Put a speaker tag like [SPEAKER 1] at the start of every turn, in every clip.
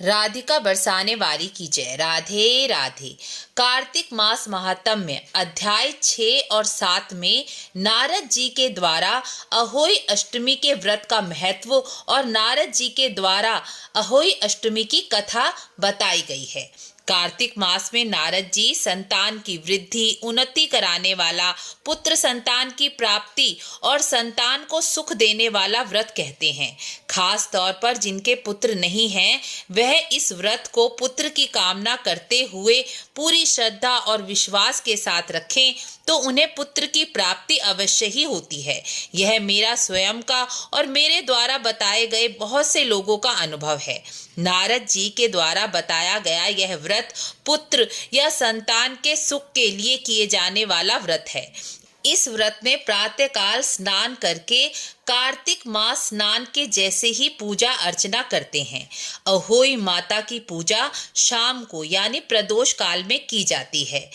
[SPEAKER 1] राधिका बरसाने वारी की जय। राधे राधे। कार्तिक मास महात्म्य अध्याय 6 और 7 में नारद जी के द्वारा अहोई अष्टमी के व्रत का महत्व और नारद जी के द्वारा अहोई अष्टमी की कथा बताई गई है। कार्तिक मास में नारद जी संतान की वृद्धि उन्नति कराने वाला, पुत्र संतान की प्राप्ति और संतान को सुख देने वाला व्रत कहते हैं। खास तौर पर जिनके पुत्र नहीं हैं वह इस व्रत को पुत्र की कामना करते हुए पूरी श्रद्धा और विश्वास के साथ रखें तो उन्हें पुत्र की प्राप्ति अवश्य ही होती है। यह मेरा स्वयं का और मेरे द्वारा बताए गए बहुत से लोगों का अनुभव है। नारद जी के द्वारा बताया गया यह व्रत पुत्र या संतान के सुख के लिए किए जाने वाला व्रत है। इस व्रत में प्रातःकाल स्नान करके कार्तिक मास स्नान के जैसे ही पूजा अर्चना करते हैं। अहोई माता की पूजा शाम को यानी प्रदोष काल में की जाती है।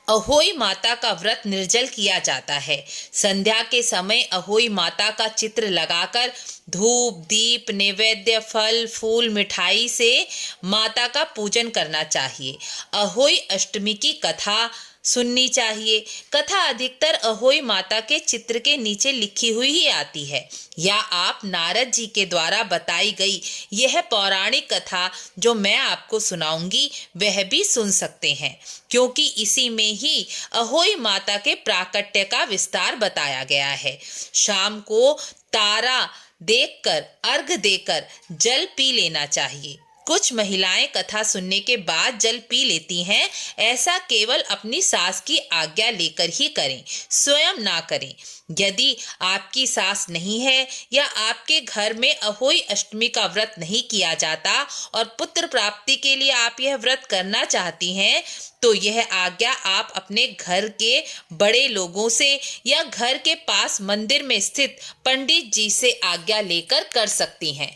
[SPEAKER 1] अहोई माता का व्रत निर्जल किया जाता है। संध्या के समय अहोई माता का चित्र लगाकर धूप दीप नैवेद्य फल फूल मिठाई से माता का पूजन करना चाहिए। अहोई अष्टमी की कथा सुननी चाहिए। कथा अधिकतर अहोई माता के चित्र के नीचे लिखी हुई ही आती है, या आप नारद जी के द्वारा बताई गई यह पौराणिक कथा जो मैं आपको सुनाऊंगी वह भी सुन सकते हैं, क्योंकि इसी में ही अहोई माता के प्राकट्य का विस्तार बताया गया है। शाम को तारा देखकर अर्घ देकर जल पी लेना चाहिए। कुछ महिलाएं कथा सुनने के बाद जल पी लेती हैं। ऐसा केवल अपनी सास की आज्ञा लेकर ही करें, स्वयं ना करें। यदि आपकी सास नहीं है या आपके घर में अहोई अष्टमी का व्रत नहीं किया जाता और पुत्र प्राप्ति के लिए आप यह व्रत करना चाहती हैं तो यह आज्ञा आप अपने घर के बड़े लोगों से या घर के पास मंदिर में स्थित पंडित जी से आज्ञा लेकर कर सकती हैं।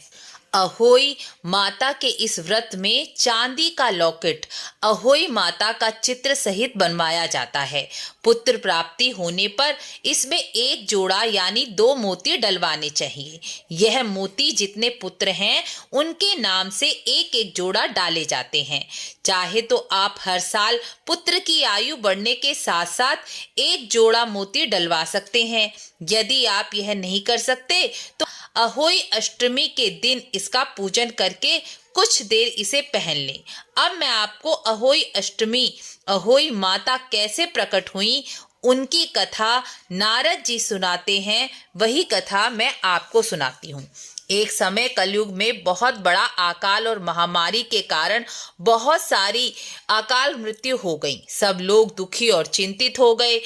[SPEAKER 1] अहोई माता के इस व्रत में चांदी का लॉकेट अहोई माता का चित्र सहित बनवाया जाता है। पुत्र प्राप्ति होने पर इसमें एक जोड़ा यानी 2 मोती डलवाने चाहिए। यह मोती जितने पुत्र हैं उनके नाम से एक एक जोड़ा डाले जाते हैं। चाहे तो आप हर साल पुत्र की आयु बढ़ने के साथ साथ एक जोड़ा मोती डलवा सकते हैं। यदि आप यह नहीं कर सकते तो अहोई अष्टमी के दिन इसका पूजन करके कुछ देर इसे पहन लें। अब मैं आपको अहोई अष्टमी अहोई माता कैसे प्रकट हुई उनकी कथा नारद जी सुनाते हैं, वही कथा मैं आपको सुनाती हूँ। एक समय कलयुग में बहुत बड़ा अकाल और महामारी के कारण बहुत सारी अकाल मृत्यु हो गई। सब लोग दुखी और चिंतित हो गए।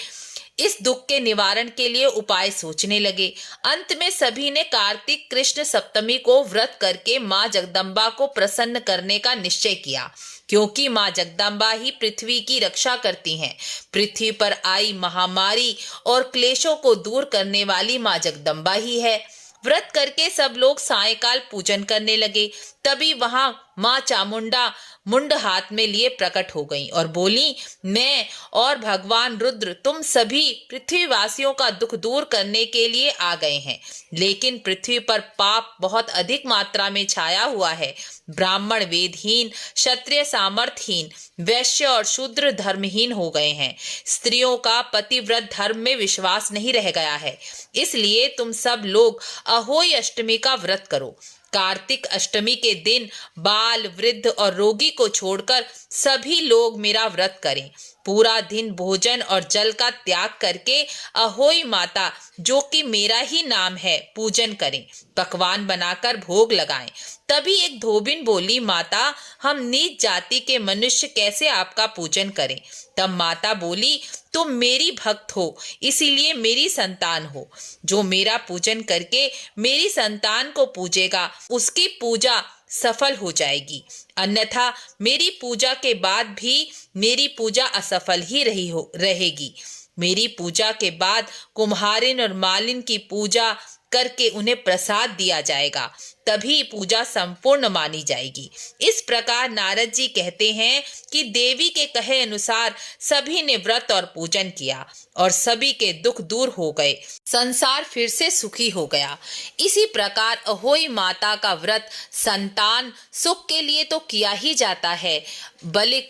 [SPEAKER 1] इस दुख के निवारण के लिए उपाय सोचने लगे। अंत में सभी ने कार्तिक कृष्ण सप्तमी को व्रत करके माँ जगदम्बा को प्रसन्न करने का निश्चय किया, क्योंकि माँ जगदम्बा ही पृथ्वी की रक्षा करती हैं। पृथ्वी पर आई महामारी और क्लेशों को दूर करने वाली माँ जगदम्बा ही है। व्रत करके सब लोग सायंकाल पूजन करने लगे। तभी वहां माँ चामुंडा मुंड हाथ में लिए प्रकट हो गई और बोली, मैं और भगवान रुद्र तुम सभी पृथ्वीवासियों का दुख दूर करने के लिए आ गए हैं, लेकिन पृथ्वी पर पाप बहुत अधिक मात्रा में छाया हुआ है। ब्राह्मण वेदहीन, क्षत्रिय सामर्थहीन, वैश्य और शूद्र धर्महीन हो गए हैं। स्त्रियों का पतिव्रत धर्म में विश्वास नहीं रह गया है। इसलिए तुम सब लोग अहोई अष्टमी का व्रत करो। कार्तिक अष्टमी के दिन बाल वृद्ध और रोगी को छोड़कर सभी लोग मेरा व्रत करें। पूरा दिन भोजन और जल का त्याग करके अहोई माता जो कि मेरा ही नाम है पूजन करें। पकवान बनाकर भोग लगाएं। तभी एक धोबिन बोली, माता हम नीच जाति के मनुष्य कैसे आपका पूजन करें। तब माता बोली, तुम मेरी भक्त हो इसीलिए मेरी संतान हो। जो मेरा पूजन करके मेरी संतान को पूजेगा उसकी पूजा सफल हो जाएगी, अन्यथा मेरी पूजा के बाद भी मेरी पूजा असफल ही रहेगी। मेरी पूजा के बाद कुम्हारिन और मालिन की पूजा करके उन्हें प्रसाद दिया जाएगा, तभी पूजा संपूर्ण मानी जाएगी। इस प्रकार नारद जी कहते हैं कि देवी के कहे अनुसार सभी ने व्रत और पूजन किया और सभी के दुख दूर हो गए, संसार फिर से सुखी हो गया। इसी प्रकार अहोई माता का व्रत संतान सुख के लिए तो किया ही जाता है, बल्कि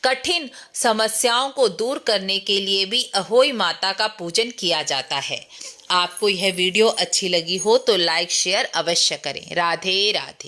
[SPEAKER 1] कठिन समस्याओं को दूर करने के लिए भी अहोई माता का पूजन किया जाता है। आपको यह वीडियो अच्छी लगी हो तो लाइक शेयर अवश्य करें। राधे राधे।